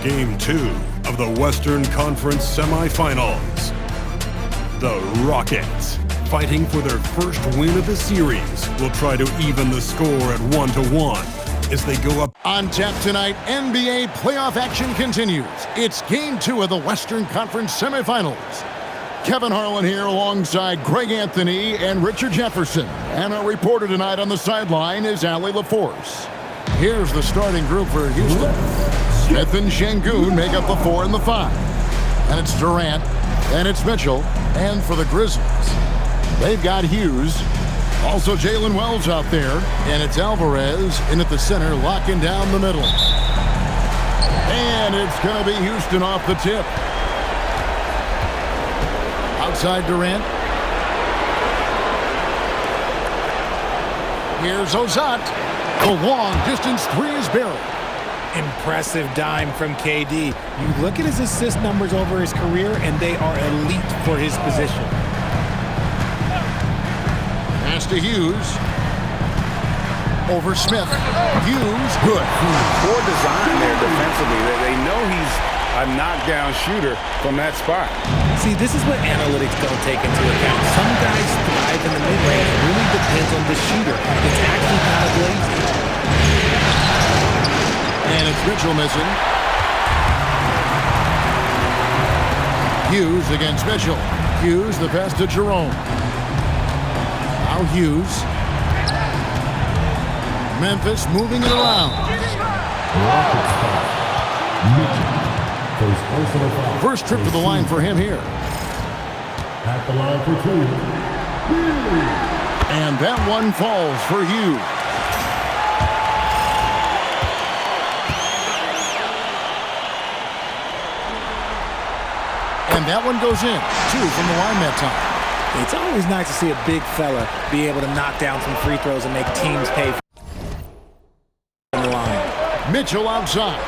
Game 2 of the Western Conference semifinals. The Rockets, fighting for their first win of the series, will try to even the score at 1-1 as they go up. On tap tonight, NBA playoff action continues. It's Game 2 of the Western Conference semifinals. Kevin Harlan here alongside Greg Anthony and Richard Jefferson. And our reporter tonight on the sideline is Allie LaForce. Here's the starting group for Houston. Smith and Şengün make up the 4 and the 5. And it's Durant, and it's Mitchell, and for the Grizzlies, they've got Hughes. Also Jalen Wells out there, and it's Alvarez in at the center, locking down the middle. And it's going to be Houston off the tip. Outside Durant. Here's Ozat. The long-distance three is buried. Impressive dime from KD. You look at his assist numbers over his career, and they are elite for his position. Pass to Hughes. Over Smith. Hughes, good. Poor design there defensively. They know he's a knockdown shooter from that spot. See, this is what analytics don't take into account. Some guys thrive in the mid-range. It really depends on the shooter. It's actually kind of lazy. And it's Mitchell missing. Hughes against Mitchell. Hughes, the pass to Jerome. Now Hughes. Memphis moving it around. First trip to the line for him here. At the line for 2. And that one falls for Hughes. And that one goes in. 2 from the line that time. It's always nice to see a big fella be able to knock down some free throws and make teams pay for the line. Mitchell outside.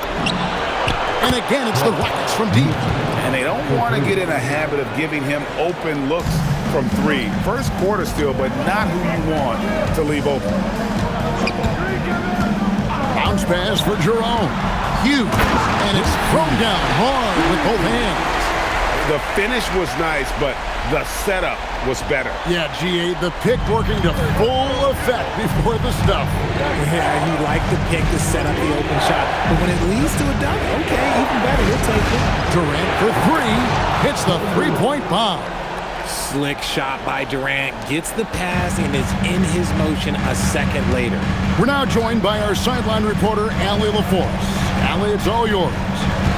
And again, it's the Rockets from deep. And they don't want to get in a habit of giving him open looks from 3. First quarter still, but not who you want to leave open. Bounce pass for Jerome. Hughes. And it's thrown down hard with both hands. The finish was nice, but the setup was better. Yeah, G8, the pick working to full effect before the stuff. Yeah, he liked the pick to set up the open shot. But when it leads to a dunk, okay, even better, he'll take it. Durant for 3, hits the three-point bomb. Slick shot by Durant, gets the pass, and is in his motion a second later. We're now joined by our sideline reporter, Allie LaForce. Allie, it's all yours.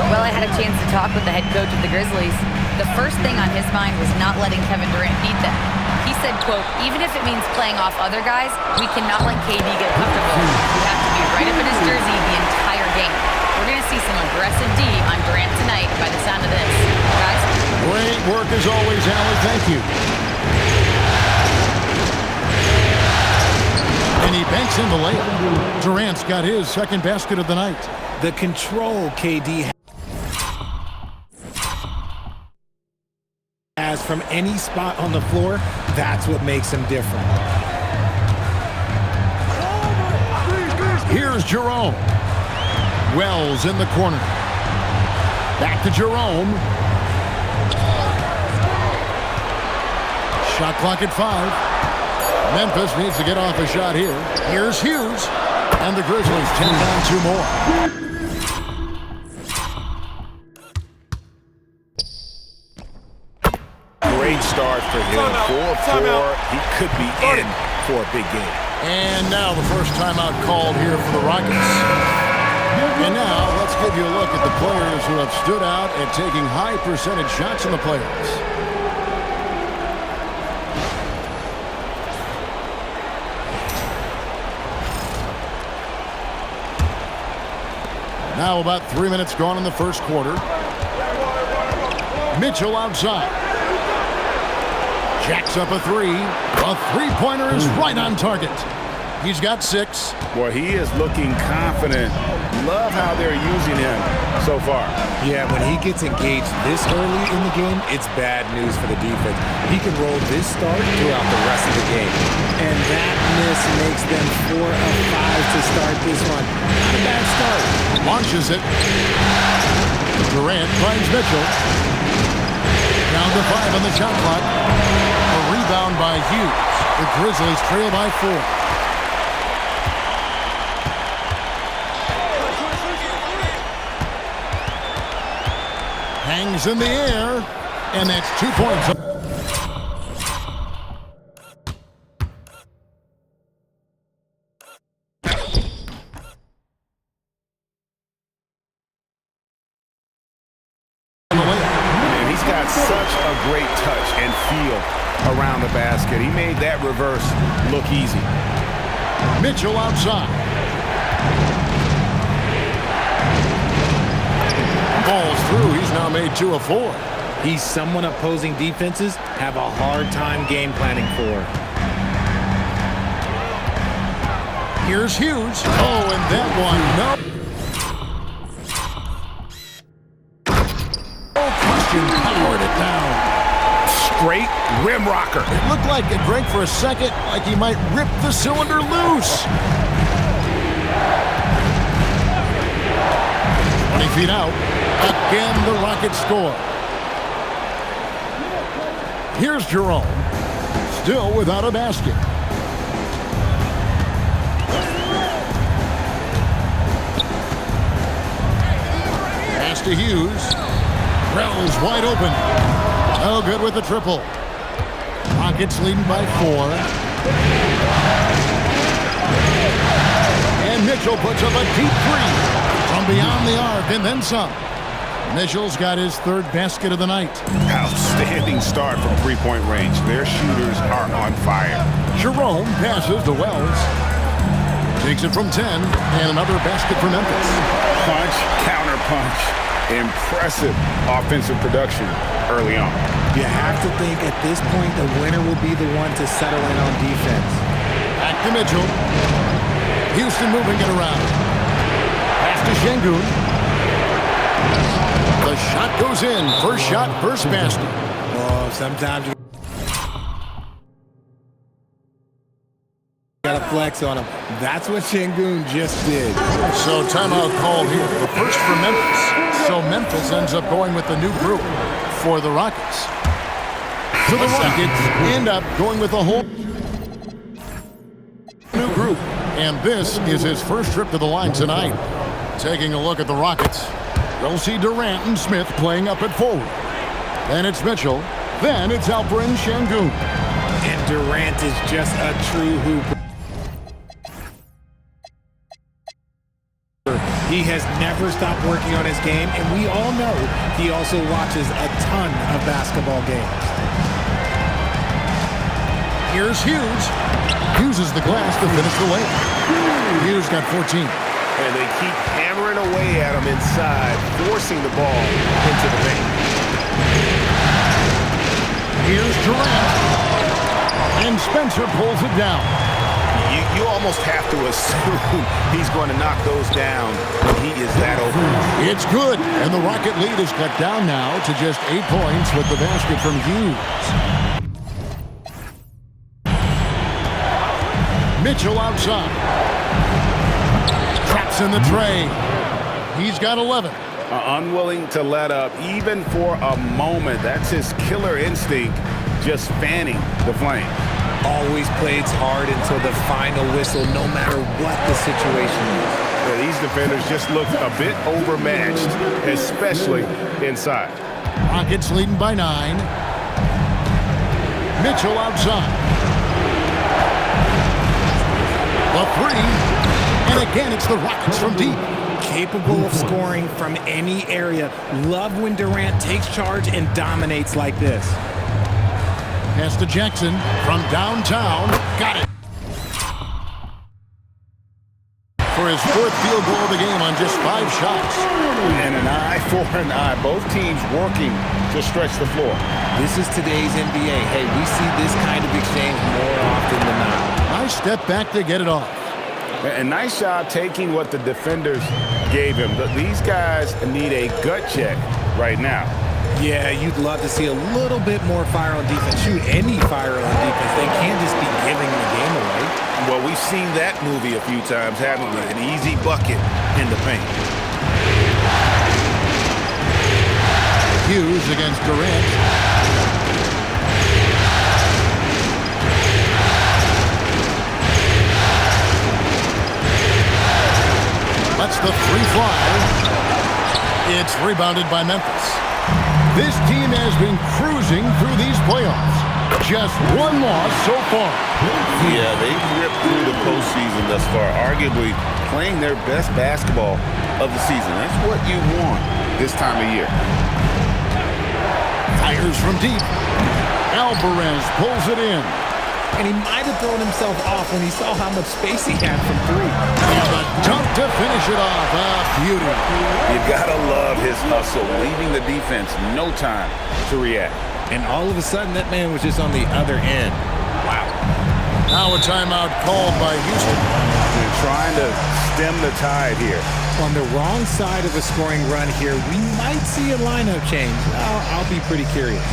Well, I had a chance to talk with the head coach of the Grizzlies. The first thing on his mind was not letting Kevin Durant beat them. He said, quote, even if it means playing off other guys, we cannot let KD get comfortable. We have to be right up in his jersey the entire game. We're going to see some aggressive D on Durant tonight by the sound of this. Guys? Great work as always, Allie. Thank you. And he banks in the layup. Durant's got his second basket of the night. The control KD has from any spot on the floor, that's what makes him different. Here's Jerome. Wells in the corner. Back to Jerome. Shot clock at 5. Memphis needs to get off a shot here. Here's Hughes. And the Grizzlies 10 down 2 more. Great start for him. 4-4. He could be in for a big game. And now the first timeout called here for the Rockets. And now let's give you a look at the players who have stood out and taking high percentage shots in the playoffs. Now about 3 minutes gone in the first quarter. Mitchell outside. Jacks up a 3. A three-pointer is right on target. He's got 6. Boy, he is looking confident. Love how they're using him so far. Yeah, when he gets engaged this early in the game, it's bad news for the defense. He can roll this start throughout the rest of the game. And that miss makes them 4 of 5 to start this one. Not a bad start. Launches it. Durant finds Mitchell. Down to 5 on the shot clock. A rebound by Hughes. The Grizzlies trail by 4. Hangs in the air, and that's 2 points. Man, he's got such a great touch and feel around the basket. He made that reverse look easy. Mitchell outside. Balls through. He's now made 2 of 4. He's someone opposing defenses have a hard time game planning for. Here's Hughes. Oh, and that one, no. Oh, Christian powered it down. Straight rim rocker. It looked like it drank for a second, like he might rip the cylinder loose. 20 feet out. Again, the Rockets score. Here's Jerome. Still without a basket. Pass to Hughes. Rel's wide open. Oh, good with the triple. Rockets leading by 4. And Mitchell puts up a deep 3 from beyond the arc and then some. Mitchell's got his 3rd basket of the night. Outstanding start from three-point range. Their shooters are on fire. Jerome passes to Wells. Takes it from 10, and another basket for Memphis. Punch, counter punch. Impressive offensive production early on. You have to think at this point the winner will be the one to settle in on defense. Back to Mitchell. Houston moving it around. Pass to Şengün. The shot goes in. First shot, first basket. Oh, sometimes you gotta flex on him. That's what Şengün just did. So timeout called here. The first for Memphis. So Memphis ends up going with the new group for the Rockets. So the Rockets end up going with the whole new group. And this is his first trip to the line tonight. Taking a look at the Rockets. You'll see Durant and Smith playing up at forward. Then it's Mitchell. Then it's Alperen Şengün. And Durant is just a true hooper. He has never stopped working on his game, and we all know he also watches a ton of basketball games. Here's Hughes. Uses the glass to finish the layup. Hughes got 14. And they keep hammering away at him inside, forcing the ball into the paint. Here's Durant. And Spencer pulls it down. You almost have to assume he's going to knock those down when he is that open. It's good. And the Rocket lead is cut down now to just 8 points with the basket from Hughes. Mitchell outside. Traps in the tray. He's got 11. Unwilling to let up even for a moment. That's his killer instinct, just fanning the flame. Always plays hard until the final whistle, no matter what the situation is. Yeah, these defenders just look a bit overmatched, especially inside. Rockets leading by 9. Mitchell outside. The 3. And again, it's the Rockets from deep. Capable of scoring from any area. Love when Durant takes charge and dominates like this. Pass to Jackson from downtown. Got it. For his 4th field goal of the game on just 5 shots. And an eye for an eye. Both teams working to stretch the floor. This is today's NBA. Hey, we see this kind of exchange more often than not. Nice step back to get it off. A nice job taking what the defenders gave him. These guys need a gut check right now. Yeah, you'd love to see a little bit more fire on defense. Shoot, any fire on defense. They can't just be giving the game away. Well, we've seen that movie a few times, haven't we? An easy bucket in the paint. is against Durant. Lets the three fly. It's rebounded by Memphis. This team has been cruising through these playoffs. Just one loss so far. Yeah, they've ripped through the postseason thus far, arguably playing their best basketball of the season. That's what you want this time of year. Fires from deep. Alvarez pulls it in. And he might have thrown himself off when he saw how much space he had from three. And a dunk to finish it off. A beauty. You gotta love his hustle, leaving the defense no time to react. And all of a sudden, that man was just on the other end. Wow. Now a timeout called by Houston. They're trying to stem the tide here. On the wrong side of a scoring run here, we might see a lineup change. I'll be pretty curious.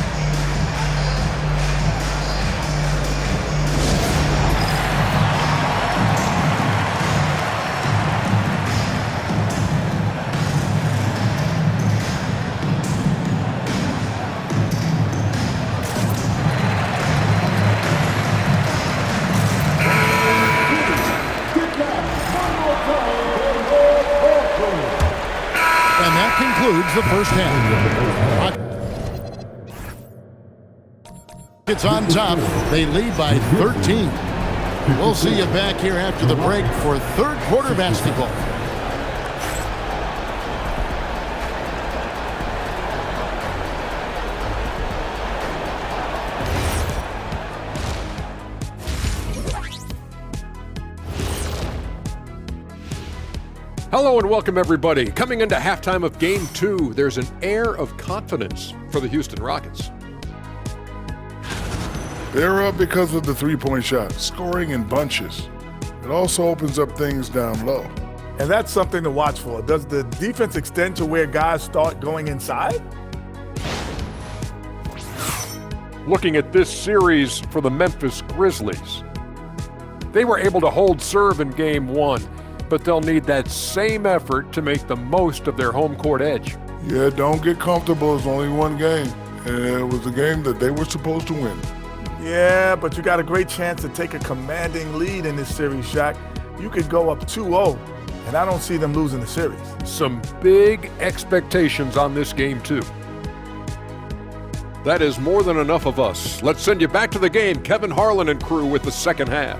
And that concludes the first half. It's on top. They lead by 13. We'll see you back here after the break for third quarter basketball. Hello and welcome everybody. Coming into halftime of Game 2, there's an air of confidence for the Houston Rockets. They're up because of the three-point shot, scoring in bunches. It also opens up things down low. And that's something to watch for. Does the defense extend to where guys start going inside? Looking at this series for the Memphis Grizzlies. They were able to hold serve in Game 1, but they'll need that same effort to make the most of their home court edge. Yeah, don't get comfortable. It's only one game, and it was a game that they were supposed to win. Yeah, but you got a great chance to take a commanding lead in this series, Shaq. You could go up 2-0, and I don't see them losing the series. Some big expectations on this game, too. That is more than enough of us. Let's send you back to the game. Kevin Harlan and crew with the second half.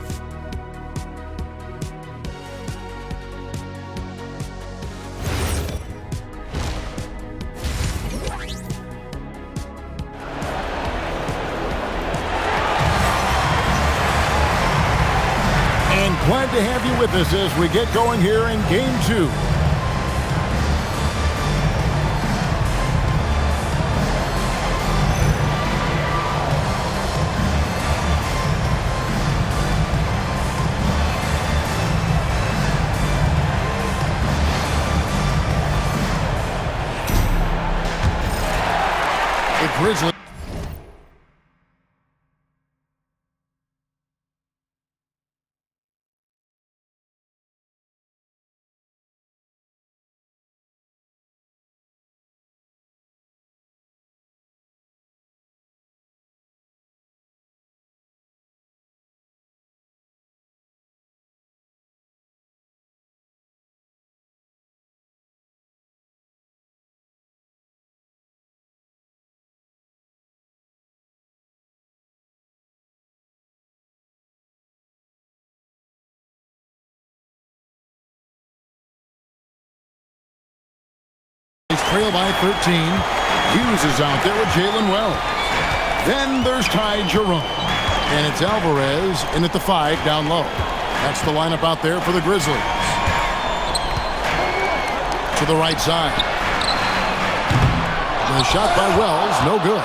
Glad to have you with us as we get going here in Game 2. The Grizzlies. Trail by 13. Hughes is out there with Jalen Wells. Then there's Ty Jerome. And it's Alvarez in at the 5 down low. That's the lineup out there for the Grizzlies. To the right side. The shot by Wells, no good.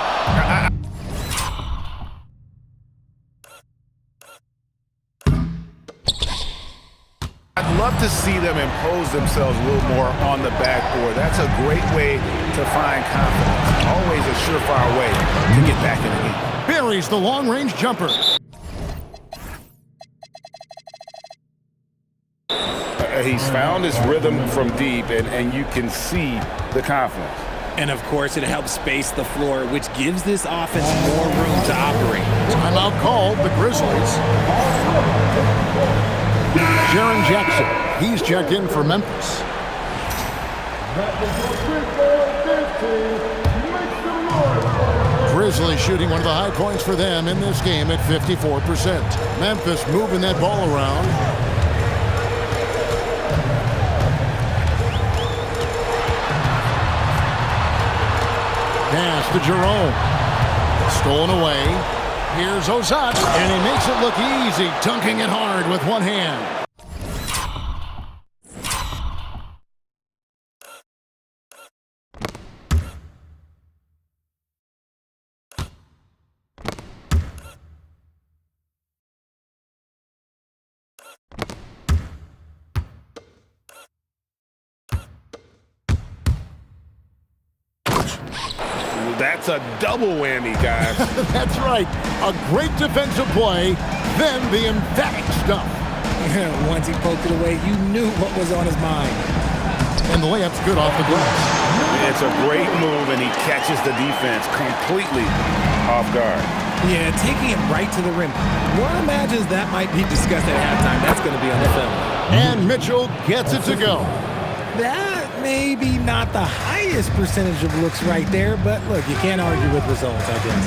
I'd love to see them impose themselves a little more on the backboard. That's a great way to find confidence. Always a surefire way to get back in the game. Buries the long-range jumper. He's found his rhythm from deep, and you can see the confidence. And of course, it helps space the floor, which gives this offense more room to operate. Timeout called, the Grizzlies. Jaren Jackson, he's checked in for Memphis. Grizzlies shooting one of the high points for them in this game at 54%. Memphis moving that ball around. Pass to Jerome. Stolen away. Here's Ozat, and he makes it look easy, dunking it hard with one hand. That's a double whammy, guys. That's right. A great defensive play, then the emphatic stuff. Once he poked it away, you knew what was on his mind. And the layup's good off the glass. It's a great move, and he catches the defense completely off guard. Yeah, taking it right to the rim. One imagines that might be discussed at halftime. That's going to be on the film. And Mitchell gets it to go. That may be not the highest percentage of looks right there, but look, you can't argue with results, I guess.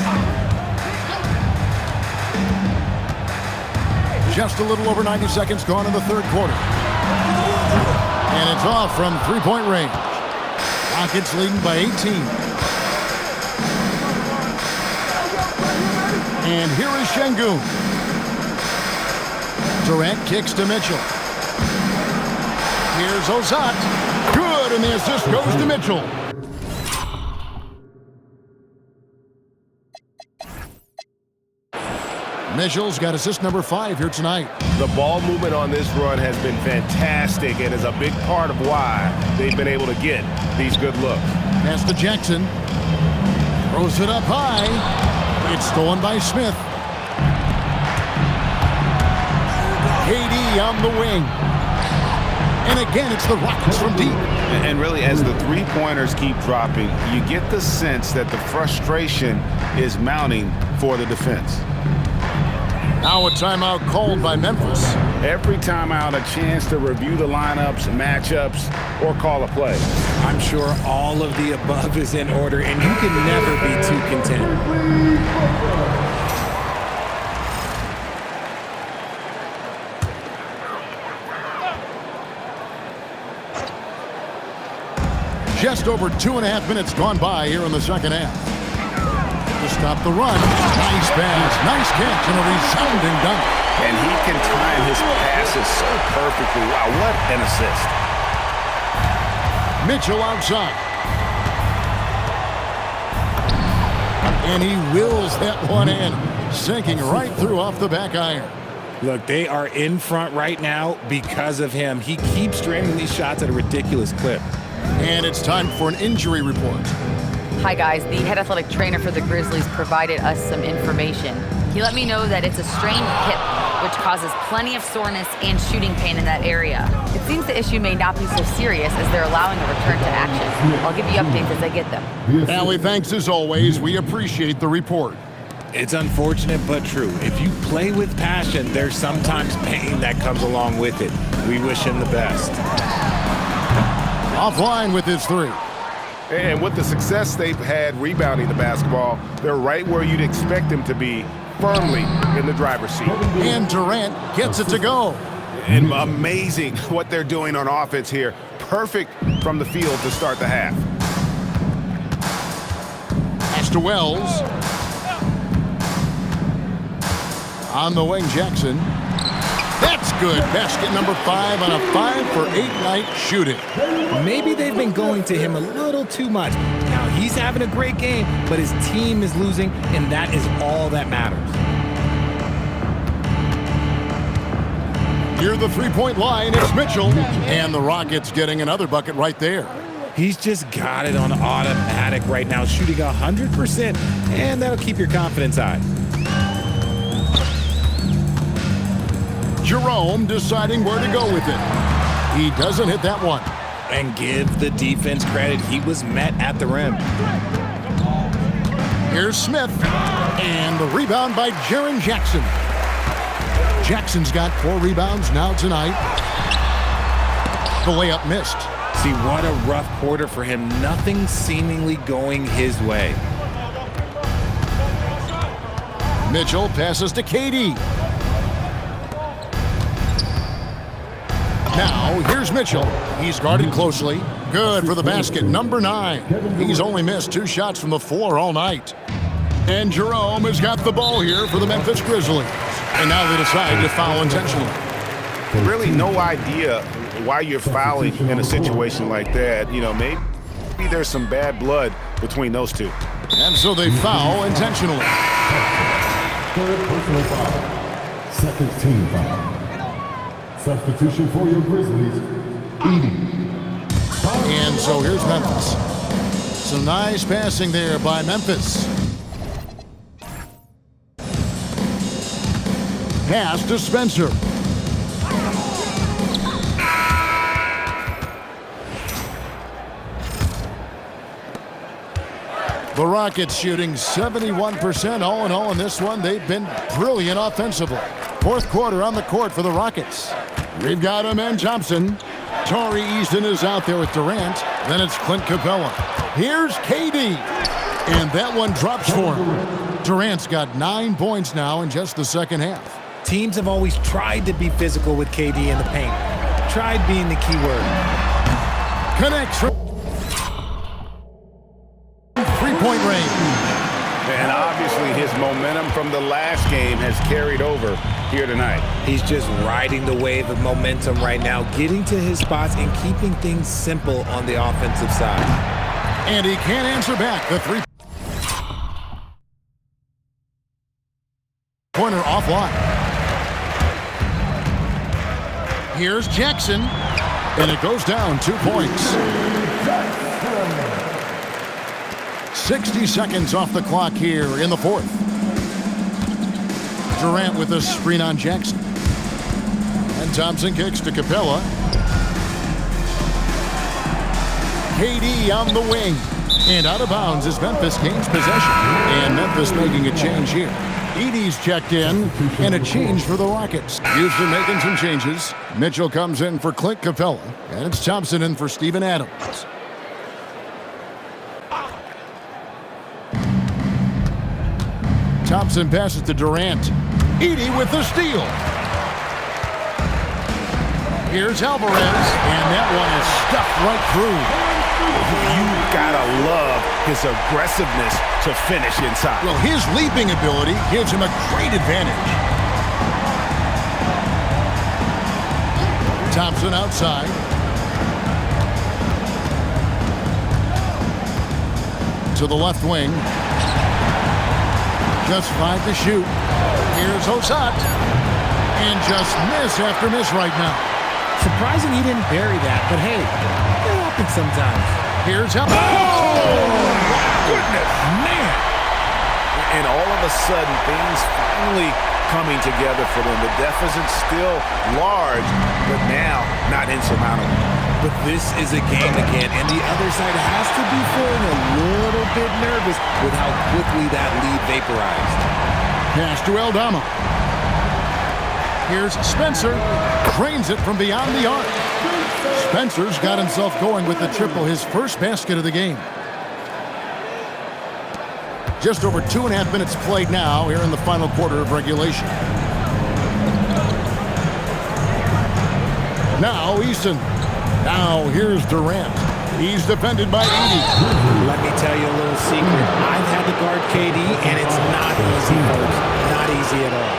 Just a little over 90 seconds gone in the third quarter. And it's off from three-point range. Rockets leading by 18. And here is Şengün. Durant kicks to Mitchell. Here's Ozat. Good, and the assist goes to Mitchell. Mitchell's got assist number 5 here tonight. The ball movement on this run has been fantastic and is a big part of why they've been able to get these good looks. Pass to Jackson. Throws it up high. It's stolen by Smith. KD on the wing. And again, it's the Rockets from deep. And really, as the three-pointers keep dropping, you get the sense that the frustration is mounting for the defense. Now a timeout called by Memphis. Every timeout, a chance to review the lineups, matchups, or call a play. I'm sure all of the above is in order, and you can never be too content. Just over 2.5 minutes gone by here in the second half. To stop the run. Nice pass, nice catch, and a resounding dunk. And he can time his passes so perfectly. Wow, what an assist. Mitchell outside. And he wills that one in, sinking right through off the back iron. Look, they are in front right now because of him. He keeps draining these shots at a ridiculous clip. And it's time for an injury report. Hi guys, the head athletic trainer for the Grizzlies provided us some information. He let me know that it's a strained hip, which causes plenty of soreness and shooting pain in that area. It seems the issue may not be so serious as they're allowing a return to action. I'll give you updates as I get them. Allie, thanks as always. We appreciate the report. It's unfortunate but true. If you play with passion, there's sometimes pain that comes along with it. We wish him the best. Offline with his 3. And with the success they've had rebounding the basketball, they're right where you'd expect them to be, firmly in the driver's seat. And Durant gets it to go. And amazing what they're doing on offense here. Perfect from the field to start the half. Pass to Wells. On the wing, Jackson. That's good. Basket number 5 on a 5-for-8 night shooting. Maybe they've been going to him a little too much. Now, he's having a great game, but his team is losing, and that is all that matters. Near the three-point line, it's Mitchell. And the Rockets getting another bucket right there. He's just got it on automatic right now, shooting 100%, and that'll keep your confidence high. Jerome deciding where to go with it. He doesn't hit that one. And give the defense credit. He was met at the rim. Here's Smith, and the rebound by Jaren Jackson. Jackson's got 4 rebounds now tonight. The layup missed. See, what a rough quarter for him. Nothing seemingly going his way. Mitchell passes to KD. Now, here's Mitchell. He's guarded closely. Good for the basket, number 9. He's only missed 2 shots from the floor all night. And Jerome has got the ball here for the Memphis Grizzlies. And now they decide to foul intentionally. Really no idea why you're fouling in a situation like that. You know, maybe there's some bad blood between those two. And so they foul intentionally. Third personal foul. Second team foul. Substitution for your Grizzlies, Edey. And so here's Memphis. Some nice passing there by Memphis. Pass to Spencer. The Rockets shooting 71% all in all in this one. They've been brilliant offensively. Fourth quarter on the court for the Rockets. We've got Amen Thompson. Tari Eason is out there with Durant. Then it's Clint Capella. Here's KD. And that one drops for him. Durant's got 9 points now in just the second half. Teams have always tried to be physical with KD in the paint. Tried being the key word. Connects from three-point range. And obviously his momentum from the last game has carried over here tonight. He's just riding the wave of momentum right now, getting to his spots and keeping things simple on the offensive side. And he can't answer back. The three-pointer offline. Here's Jackson, and it goes down 2 points. 60 seconds off the clock here in the fourth. Durant with a screen on Jackson. And Thompson kicks to Capella. KD on the wing. And out of bounds as Memphis gains possession. And Memphis making a change here. Edey's checked in, and a change for the Rockets. Houston making some changes. Mitchell comes in for Clint Capella, and it's Thompson in for Steven Adams. Thompson passes to Durant. Edey with the steal. Here's Alvarez, and that one is stuffed right through. You gotta love his aggressiveness to finish inside. Well, his leaping ability gives him a great advantage. Thompson outside. To the left wing. Just 5 to shoot. Here's Hosat. And just miss after miss right now. Surprising he didn't bury that, but hey, it happens sometimes. Here's how. Goodness, man. And all of a sudden, things finally coming together for them. The deficit's still large, but now not insurmountable. But this is a game again, and the other side has to be feeling a little bit nervous with how quickly that lead vaporized. Pass to Aldama. Here's Spencer. Cranes it from beyond the arc. Spencer's got himself going with the triple, his first basket of the game. Just over 2.5 minutes played now here in the final quarter of regulation. Now Eason. Now here's Durant. He's defended by Edey. Let me tell you a little secret. I've had to guard KD, and it's not easy, folks. Not easy at all.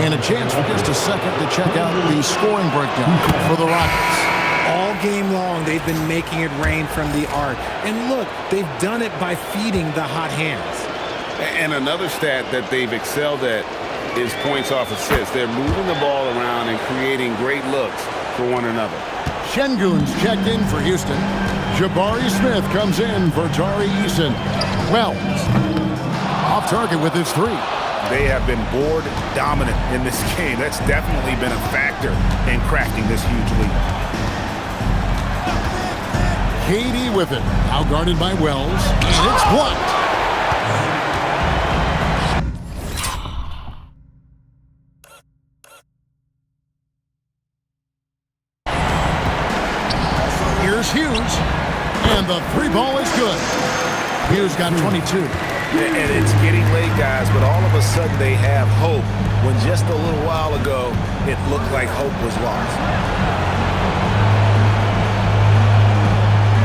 And a chance for just a second to check out the scoring breakdown for the Rockets. All game long, they've been making it rain from the arc. And look, they've done it by feeding the hot hands. And another stat that they've excelled at is points off assists. They're moving the ball around and creating great looks for one another. Şengün's checked in for Houston. Jabari Smith comes in for Tari Eason. Wells off target with his 3. They have been board dominant in this game. That's definitely been a factor in crafting this huge lead. KD with it. Now guarded by Wells. And it's blocked. Here's Hughes. And the three ball is good. Hughes got 22. And it's getting late, guys, but all of a sudden they have hope when just a little while ago it looked like hope was lost.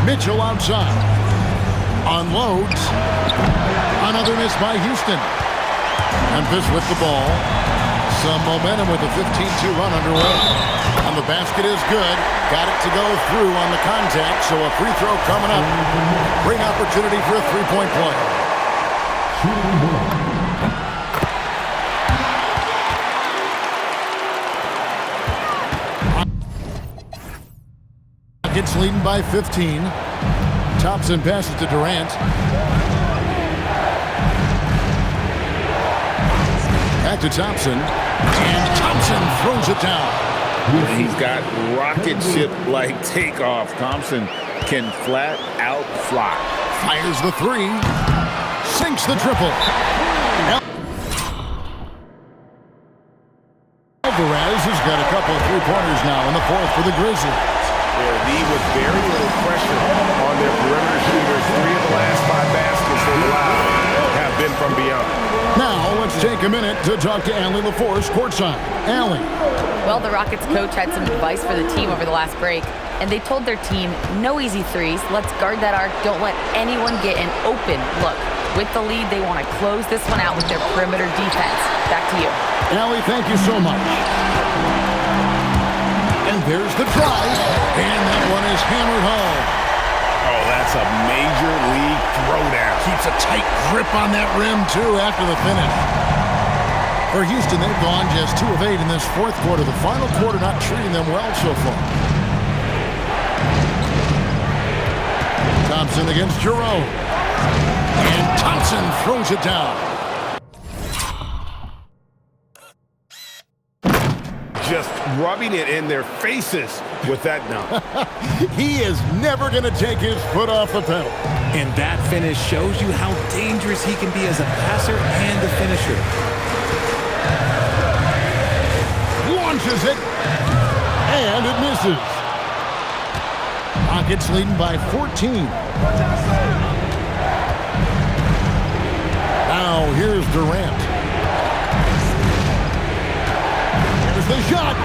Mitchell outside. Unloads. Another miss by Houston. Memphis with the ball. Some momentum with a 15-2 run underway. And the basket is good. Got it to go through on the contact, so a free throw coming up. Great opportunity for a three-point play. Rockets leading by 15. Thompson passes to Durant. Back to Thompson. And Thompson throws it down. He's got rocket ship-like takeoff. Thompson can flat out fly. Fires the three. Sinks the triple. Alvarez has got a couple of three-pointers now in the fourth for the Grizzlies. They're lead with very little pressure on their perimeter shooters. 3 of the last 5 baskets they've allowed have been from beyond. Now let's take a minute to talk to Allie LaForce courtside. Allie. Well, the Rockets coach had some advice for the team over the last break, and they told their team, no easy threes. Let's guard that arc. Don't let anyone get an open look. With the lead, they want to close this one out with their perimeter defense. Back to you. Allie, thank you so much. And there's the drive, and that one is hammered home. Oh, that's a major league throwdown. Keeps a tight grip on that rim, too, after the finish. For Houston, they've gone just 2 of 8 in this fourth quarter. The final quarter not treating them well so far. Thompson against Jerome. And Thompson throws it down. Just rubbing it in their faces with that dunk. He is never going to take his foot off the pedal. And that finish shows you how dangerous he can be as a passer and a finisher. Launches it. And it misses. Rockets leading by 14. Now here's Durant. Here's the shot.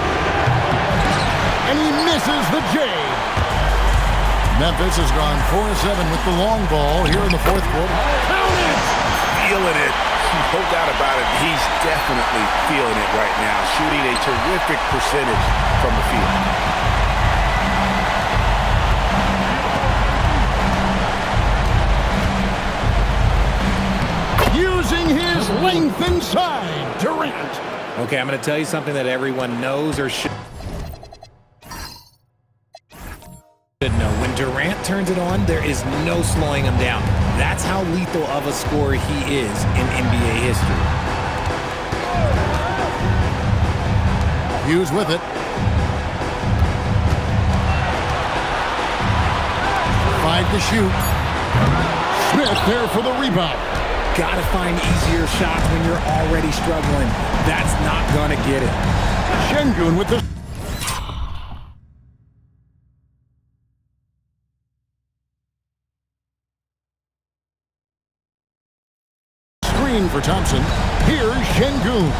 And he misses the J. Memphis has gone 4-7 with the long ball here in the fourth quarter. Count it! Feeling it. No doubt about it. He's definitely feeling it right now. Shooting a terrific percentage from the field. Using his length inside, Durant. Okay, I'm going to tell you something that everyone knows or should know. When Durant turns it on, there is no slowing him down. That's how lethal of a scorer he is in NBA history. Hughes with it. 5 to shoot. Smith there for the rebound. Gotta find easier shots when you're already struggling. That's not gonna get it. Şengün with the screen for Thompson. Here's Şengün.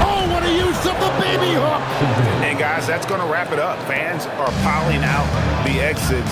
Oh, what a use of the baby hook! And guys, that's going to wrap it up. Fans are piling out the exits.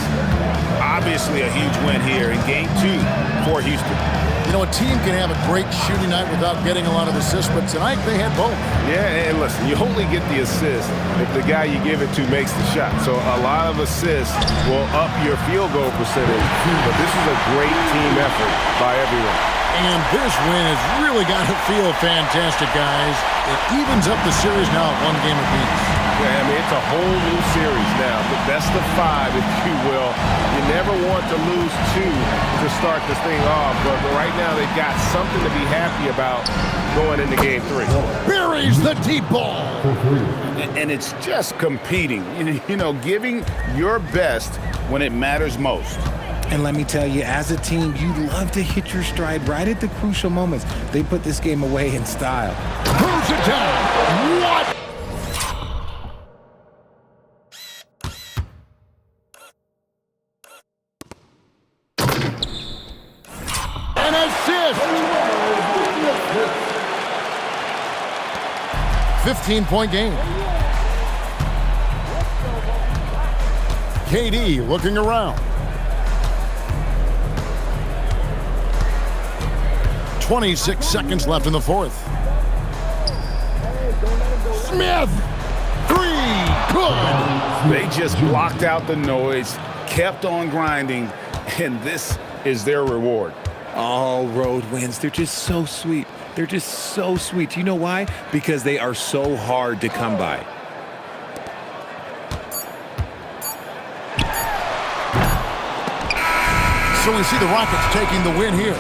Obviously a huge win here in Game 2 for Houston. You know, a team can have a great shooting night without getting a lot of assists, but tonight they had both. Yeah, and listen, you only get the assist if the guy you give it to makes the shot. So a lot of assists will up your field goal percentage. But this is a great team effort by everyone. And this win has really got to feel fantastic, guys. It evens up the series now at 1 game apiece. Yeah, I mean, it's a whole new series now. The best of 5, if you will. You never want to lose 2 to start this thing off, but right now they've got something to be happy about going into game 3. Buries the deep ball. And it's just competing, you know, giving your best when it matters most. And let me tell you, as a team, you love to hit your stride right at the crucial moments. They put this game away in style. Throws it down. What? An assist. 15-point game. KD looking around. 26 seconds left in the fourth. Smith! 3! Good! They just blocked out the noise, kept on grinding, and this is their reward. All road wins. They're just so sweet. They're just so sweet. You know why? Because they are so hard to come by. So we see the Rockets taking the win here.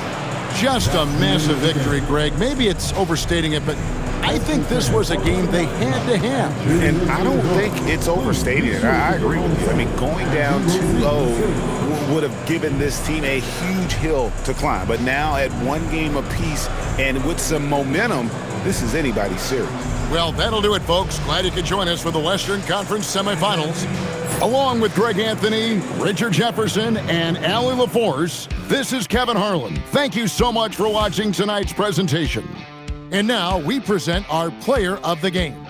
Just a massive victory, Greg. Maybe it's overstating it, but I think this was a game they had to have. And I don't think it's overstating it. I agree with you. I mean, going down 2-0 would have given this team a huge hill to climb. But now at 1 game apiece and with some momentum, this is anybody's series. Well, that'll do it, folks. Glad you could join us for the Western Conference semifinals. Along with Greg Anthony, Richard Jefferson, and Allie LaForce, this is Kevin Harlan. Thank you so much for watching tonight's presentation. And now we present our player of the game.